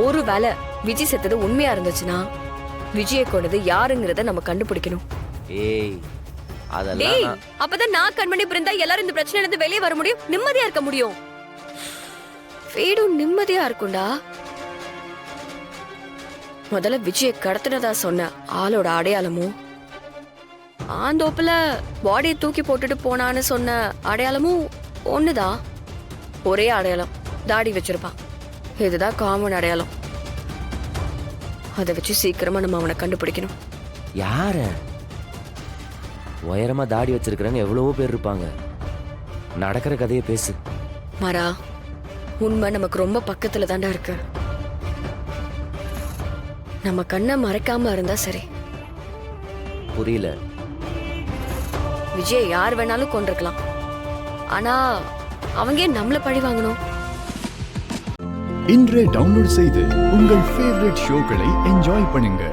ஒருவேளை விஜய் செத்தது உண்மையா இருந்துச்சுன்னா விஜயை கொண்டது யாருங்கிறத நம்ம கண்டுபிடிக்கணும். ஏய் அதெல்லாம் டேய், அப்பதான் நான் கண்மணி பிறந்தா எல்லாரும் இந்த பிரச்சனையில இருந்து வெளியே வர முடியும், நிம்மதியா இருக்க முடியும். வீடும் நிம்மதியா இருக்கும்டா. முதல்ல விஜயை கடத்தினதா சொன்ன ஆளோட அடையாளமும் ஆந்தோப்புல பாடியை தூக்கி போட்டுட்டு போனான்னு சொன்ன அடையாளமும் ஒண்ணுதான். ஒரே அடையாளம், தாடி வச்சிருப்பான். இதுதான் காமன் அடையாளம். அதை வச்சு சீக்கிரமா நம்ம அவனை கண்டுபிடிக்கணும். யார? உயரமா தாடி வச்சிருக்கிறேன்னு எவ்வளவோ பேர் இருப்பாங்க. நடக்கிற கதையை பேசு. மாறா, உண்மை நமக்கு ரொம்ப பக்கத்துல தாண்டா இருக்கு. நம்ம கண்ணை மறைக்காம இருந்தா சரி. புரியல. விஜய் யார் வேணாலும் கொண்டிருக்கலாம், ஆனா அவங்க ஏன் நம்மள பழி வாங்கணும்? இன்றே டவுன்லோட் செய்து உங்கள் ஃபேவரட் ஷோக்களை என்ஜாய் பண்ணுங்க.